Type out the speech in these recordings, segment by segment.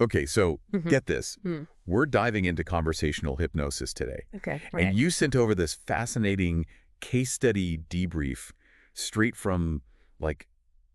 Okay, so Mhm. get this. Mm. We're diving into conversational hypnosis today. Okay, And right. you sent over this fascinating case study debrief straight from, like,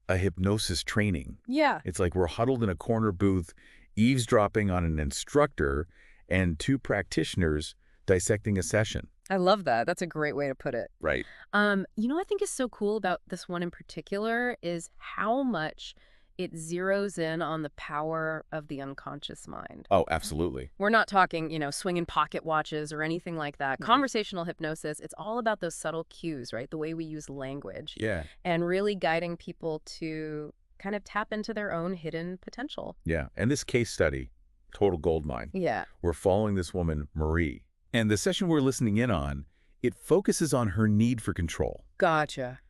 a hypnosis training. Yeah, It's like we're huddled in a corner booth, eavesdropping on an instructor and two practitioners dissecting a session. I love that. That's a great way to put it. Right. I think is so cool about this one in particular is how much it zeroes in on the power of the unconscious mind. Oh, absolutely. We're not talking, swinging pocket watches or anything like that. Right. Conversational hypnosis, it's all about those subtle cues, right? The way we use language Yeah. and really guiding people to kind of tap into their own hidden potential. Yeah. And this case study, total goldmine. Yeah. We're following this woman, Marie. And the session we're listening in on, it focuses on her need for control. Gotcha.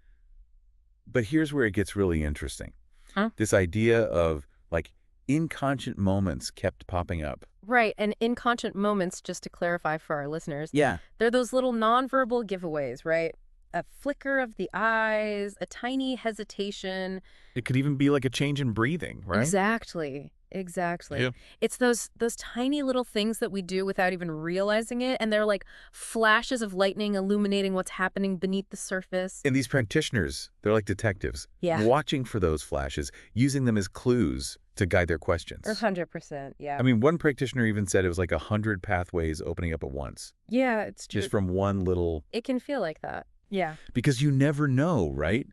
But here's where it gets really interesting. Huh? This idea of, like, inconscient moments kept popping up. Right. And inconscient moments, just to clarify for our listeners, Yeah. they're those little nonverbal giveaways, right? A flicker of the eyes, a tiny hesitation. It could even be like a change in breathing, right? Exactly. Exactly. Yeah. It's those tiny little things that we do without even realizing it, and they're like flashes of lightning illuminating what's happening beneath the surface. And these practitioners, they're like detectives, Yeah. watching for those flashes, using them as clues to guide their questions. 100%, yeah. I mean, one practitioner even said it was like 100 pathways opening up at once, Yeah, it's true. just from one little... It can feel like that. Yeah. Because you never know, right,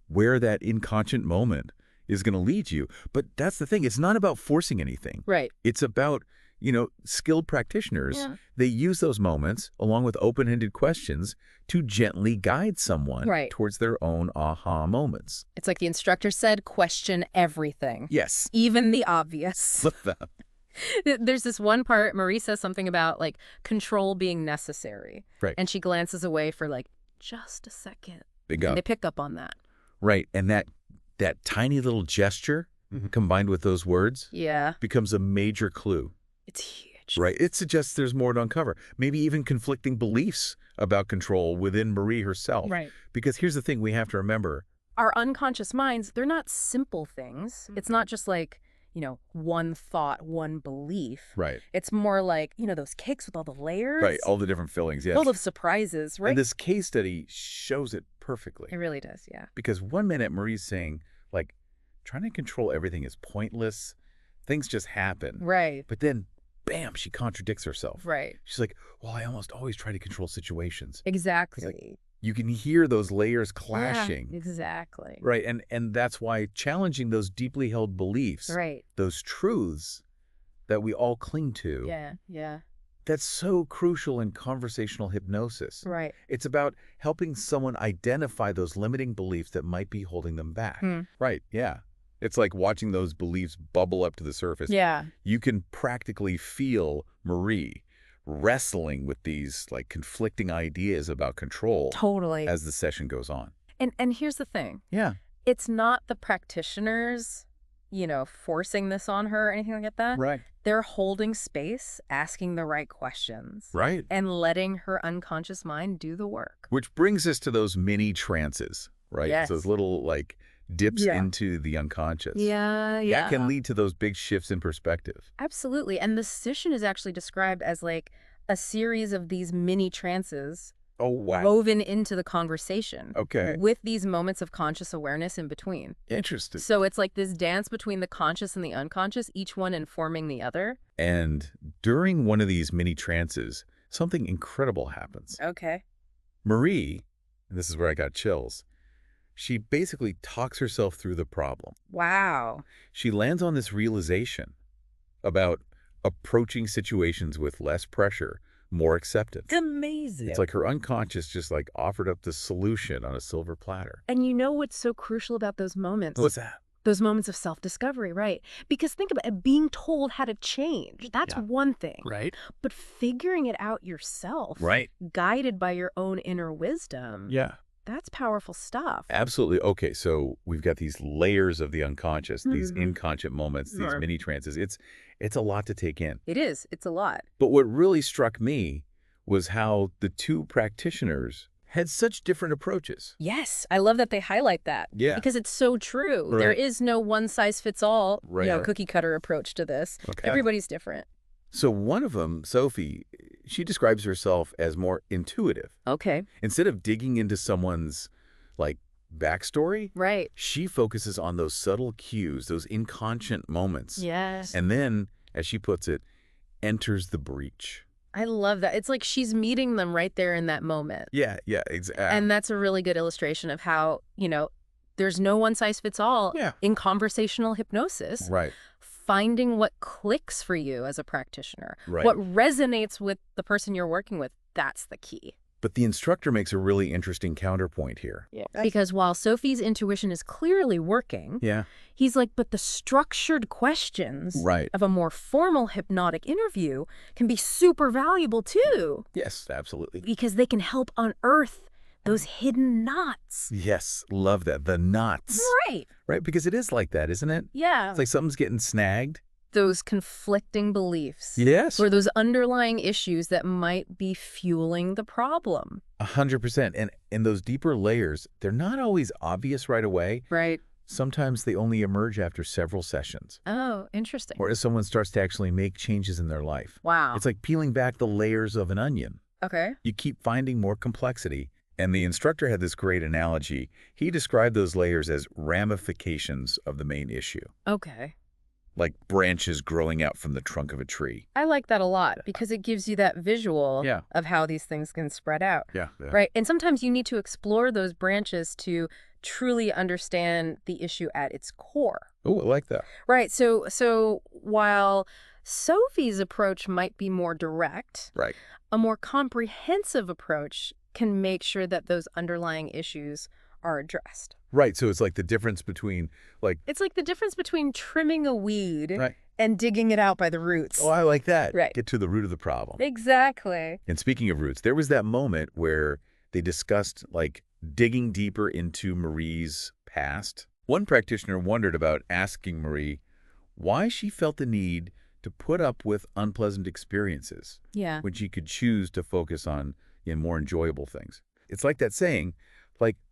where that inconscient moment is going to lead you. But that's the thing. It's not about forcing anything. Right. It's about, skilled practitioners. Yeah. They use those moments, along with open-ended questions, to gently guide someone Right. towards their own aha moments. It's like the instructor said, question everything. Yes. Even the obvious. Love that. There's this one part, Marie says something about, like, control being necessary. Right. And she glances away for, like, just a second. Big And up. they pick up on that. Right. And that tiny little gesture, combined with those words, Yeah. becomes a major clue. It's huge. Right. It suggests there's more to uncover. Maybe even conflicting beliefs about control within Marie herself. Right. Because here's the thing we have to remember. Our unconscious minds, they're not simple things. It's not just like, one thought, one belief. Right. It's more like, those cakes with all the layers. Right. All the different fillings. Yes. Full of surprises, right? And this case study shows it perfectly. It really does, yeah. Because 1 minute Marie's saying, like, trying to control everything is pointless. Things just happen. Right. But then, bam, she contradicts herself. Right. She's like, well, I almost always try to control situations. Exactly. You can hear those layers clashing. Yeah, exactly. Right. And that's why challenging those deeply held beliefs, Right. those truths that we all cling to, Yeah. that's so crucial in conversational hypnosis. Right. It's about helping someone identify those limiting beliefs that might be holding them back. Right. Yeah. It's like watching those beliefs bubble up to the surface. Yeah. You can practically feel Marie wrestling with these, like, conflicting ideas about control Totally. as the session goes on. And here's the thing. Yeah. It's not the practitioners, forcing this on her or anything like that. Right. They're holding space, asking the right questions. Right. And letting her unconscious mind do the work. Which brings us to those mini trances, right? Yes. Those little, like, dips Yeah. into the unconscious. Yeah. That can lead to those big shifts in perspective. Absolutely. And the session is actually described as like a series of these mini trances Oh, wow. woven into the conversation. Okay. With these moments of conscious awareness in between. Interesting. So it's like this dance between the conscious and the unconscious, each one informing the other. And during one of these mini trances, something incredible happens. Okay. Marie, and this is where I got chills, she basically talks herself through the problem. Wow. She lands on this realization about approaching situations with less pressure, more acceptance. It's amazing. It's like her unconscious just, like, offered up the solution on a silver platter. And you know what's so crucial about those moments? What's that? Those moments of self-discovery, right? Because think about it, being told how to change, that's one thing. Right. But figuring it out yourself, Right. guided by your own inner wisdom, Yeah. that's powerful stuff. Absolutely. Okay, so we've got these layers of the unconscious, these inconscient moments, these Right. mini trances. It's a lot to take in. It is. It's a lot. But what really struck me was how the two practitioners had such different approaches. Yes, I love that they highlight that. Yeah. Because it's so true. Right. There is no one-size-fits-all, Right. cookie-cutter approach to this. Okay. Everybody's different. So one of them, Sophie, she describes herself as more intuitive. Okay. Instead of digging into someone's, like, backstory, Right. she focuses on those subtle cues, those inconscient moments. Yes. And then, as she puts it, enters the breach. I love that. It's like she's meeting them right there in that moment. Yeah, exactly. And that's a really good illustration of how, there's no one-size-fits-all in conversational hypnosis. Right. Finding what clicks for you as a practitioner, Right. what resonates with the person you're working with, that's the key. But the instructor makes a really interesting counterpoint here. Yeah. Because while Sophie's intuition is clearly working, Yeah. he's like, but the structured questions Right. of a more formal hypnotic interview can be super valuable too. Yes, absolutely. Because they can help unearth those hidden knots. Yes, love that. The knots. Right. Right, because it is like that, isn't it? Yeah. It's like something's getting snagged. Those conflicting beliefs. Yes. Or those underlying issues that might be fueling the problem. 100%. And in those deeper layers, they're not always obvious right away. Right. Sometimes they only emerge after several sessions. Oh, interesting. Or as someone starts to actually make changes in their life. Wow. It's like peeling back the layers of an onion. Okay. You keep finding more complexity. And the instructor had this great analogy. He described those layers as ramifications of the main issue. Okay. Like branches growing out from the trunk of a tree. I like that a lot because it gives you that visual of how these things can spread out. Yeah. Right. And sometimes you need to explore those branches to truly understand the issue at its core. Oh, I like that. Right. So while Sophie's approach might be more direct, Right. a more comprehensive approach can make sure that those underlying issues are addressed. Right. So it's like the difference between It's like the difference between trimming a weed right. and digging it out by the roots. Oh, I like that. Right. Get to the root of the problem. Exactly. And speaking of roots, there was that moment where they discussed digging deeper into Marie's past. One practitioner wondered about asking Marie why she felt the need to put up with unpleasant experiences when she could choose to focus on more enjoyable things. It's like that saying,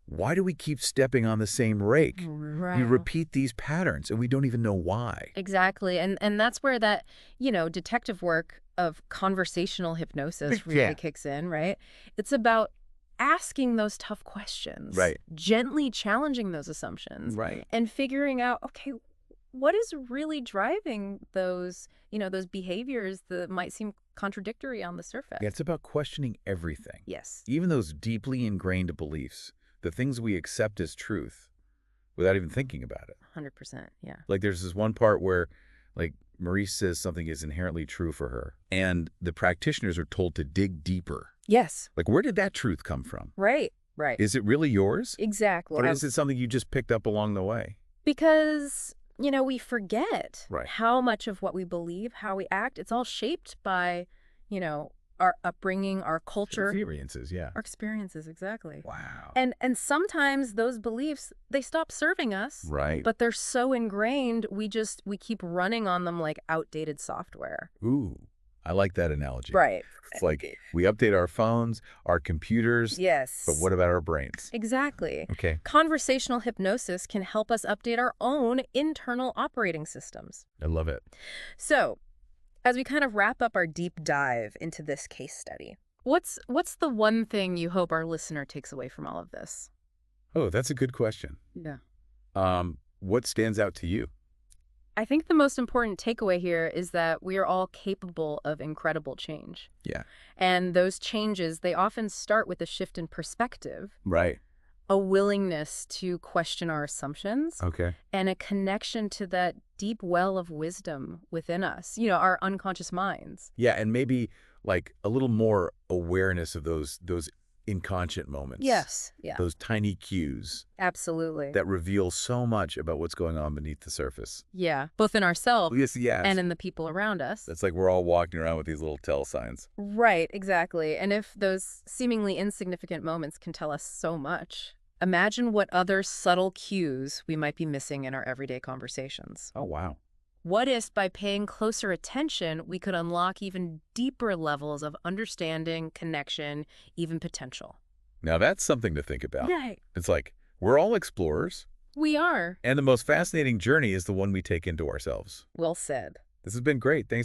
why do we keep stepping on the same rake? Right. We repeat these patterns and we don't even know why. Exactly. And that's where that, detective work of conversational hypnosis really kicks in, right? It's about asking those tough questions. Right. Gently challenging those assumptions. Right. And figuring out, okay, what is really driving those, those behaviors that might seem contradictory on the surface? Yeah, it's about questioning everything. Yes. Even those deeply ingrained beliefs, the things we accept as truth without even thinking about it. 100%, yeah. There's this one part where, Marie says something is inherently true for her, and the practitioners are told to dig deeper. Yes. Where did that truth come from? Right. Is it really yours? Exactly. Or is it something you just picked up along the way? Because, we forget right. how much of what we believe, how we act, it's all shaped by, our upbringing, our culture. Experiences, yeah. Our experiences, exactly. Wow. And sometimes those beliefs, they stop serving us. Right. But they're so ingrained, we keep running on them like outdated software. Ooh, I like that analogy. Right. It's like we update our phones, our computers. Yes. But what about our brains? Exactly. Okay. Conversational hypnosis can help us update our own internal operating systems. I love it. So, as we kind of wrap up our deep dive into this case study, what's the one thing you hope our listener takes away from all of this? Oh, that's a good question. Yeah. What stands out to you? I think the most important takeaway here is that we are all capable of incredible change. Yeah. And those changes, they often start with a shift in perspective. Right. A willingness to question our assumptions. Okay. And a connection to that deep well of wisdom within us, our unconscious minds. Yeah, and maybe a little more awareness of those inconscient moments. Yes. Yeah. Those tiny cues. Absolutely. That reveal so much about what's going on beneath the surface. Yeah. Both in ourselves yes. and in the people around us. It's like we're all walking around with these little tell signs. Right. Exactly. And if those seemingly insignificant moments can tell us so much, imagine what other subtle cues we might be missing in our everyday conversations. Oh, wow. What if, by paying closer attention, we could unlock even deeper levels of understanding, connection, even potential? Now that's something to think about. Right. It's like, we're all explorers, We are. and the most fascinating journey is the one we take into ourselves. Well said. This has been great. Thanks.